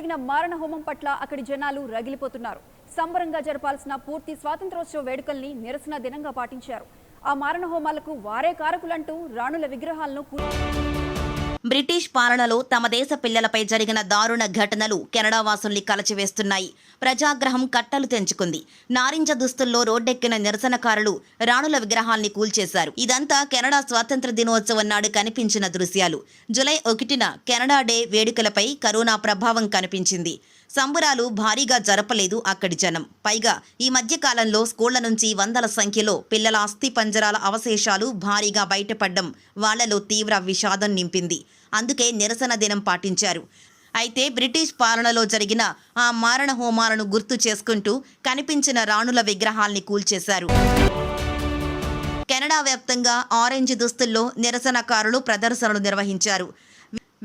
జరిగిన మారణ హోమం పట్ల అక్కడి జనాలు రగిలిపోతున్నారు. సంబరంగా జరపాల్సిన పూర్తి స్వాతంత్రోత్సవ వేడుకల్ని నిరసన దినంగా పాటించారు. ఆ మారణ హోమాలకు వారే కారకులంటూ రాణుల విగ్రహాలను బ్రిటిష్ పాలనలో తమ దేశ పిల్లలపై జరిగిన దారుణ ఘటనలు కెనడా వాసుల్ని కలచివేస్తున్నాయి. ప్రజాగ్రహం కట్టలు తెంచుకుంది. నారింజ దుస్తుల్లో రోడ్డెక్కిన నిరసనకారులు రాణుల విగ్రహాల్ని కూల్చేశారు. ఇదంతా కెనడా స్వాతంత్ర దినోత్సవం నాడు కనిపించిన దృశ్యాలు. జూలై 1న కెనడా డే వేడుకలపై కరోనా ప్రభావం కనిపించింది. సంబరాలు భారీగా జరపలేదు అక్కడి జనం. పైగా ఈ మధ్య కాలంలో స్కూళ్ల నుంచి వందల సంఖ్యలో పిల్లల అస్థి పంజరాల అవశేషాలు భారీగా బయటపడ్డం వాళ్లలో తీవ్ర విషాదం నింపింది. అందుకే నిరసన దినం పాటించారు. అయితే బ్రిటిష్ పాలనలో జరిగిన ఆ మారణ హోమాలను గుర్తు చేసుకుంటూ కనిపించిన రాణుల విగ్రహాల్ని కూల్చేశారు. కెనడా వ్యాప్తంగా ఆరెంజ్ దుస్తుల్లో నిరసనకారులు ప్రదర్శనలు నిర్వహించారు.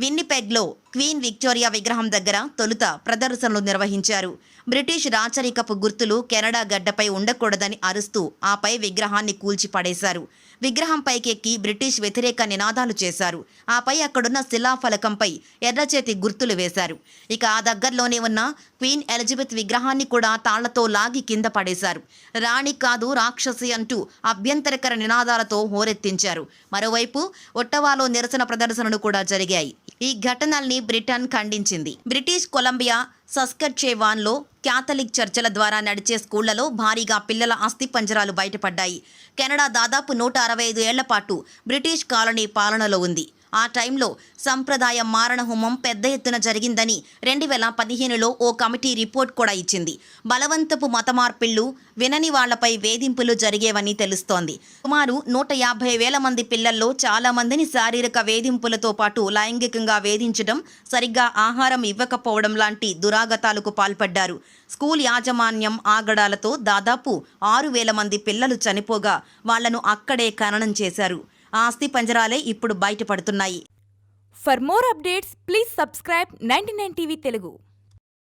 విన్నిపెగ్లో క్వీన్ విక్టోరియా విగ్రహం దగ్గర తొలుత ప్రదర్శనలు నిర్వహించారు. బ్రిటిష్ రాచరికపు గుర్తులు కెనడా గడ్డపై ఉండకూడదని అరుస్తూ ఆపై విగ్రహాన్ని కూల్చి పడేశారు. విగ్రహం పైకెక్కి బ్రిటిష్ వ్యతిరేక నినాదాలు చేశారు. ఆపై అక్కడున్న శిలాఫలకంపై ఎర్రచేతి గుర్తులు వేశారు. ఇక ఆ దగ్గరలోనే ఉన్న క్వీన్ ఎలిజబెత్ విగ్రహాన్ని కూడా తాళ్లతో లాగి కింద పడేశారు. రాణి కాదు రాక్షసి అంటూ అభ్యంతరకర నినాదాలతో హోరెత్తించారు. మరోవైపు ఒట్టవాలో నిరసన ప్రదర్శనలు కూడా జరిగాయి. ఈ ఘటనల్ని బ్రిటన్ ఖండించింది. బ్రిటిష్ కొలంబియా సస్కట్చేవాన్లో క్యాథలిక్ చర్చల ద్వారా నడిచే స్కూళ్లలో భారీగా పిల్లల అస్థిపంజరాలు బయటపడ్డాయి. కెనడా దాదాపు 165 ఏళ్ల పాటు బ్రిటిష్ కాలనీ పాలనలో ఉంది. ఆ టైంలో సంప్రదాయ మారణ హోమం పెద్ద ఎత్తున జరిగిందని 2015లో ఓ కమిటీ రిపోర్ట్ కూడా ఇచ్చింది. బలవంతపు మత మార్పిళ్లు, వినని వాళ్లపై వేధింపులు జరిగేవని తెలుస్తోంది. సుమారు 150,000 మంది పిల్లల్లో చాలా మందిని శారీరక వేధింపులతో పాటు లైంగికంగా వేధించడం, సరిగ్గా ఆహారం ఇవ్వకపోవడం లాంటి దురాగతాలకు పాల్పడ్డారు. స్కూల్ యాజమాన్యం ఆగడాలతో దాదాపు 6,000 మంది పిల్లలు చనిపోగా వాళ్లను అక్కడే ఖననం చేశారు. ఆ అస్థి పంజరాలే ఇప్పుడు బయటపడుతున్నాయి. For more updates, please subscribe 99 TV Telugu.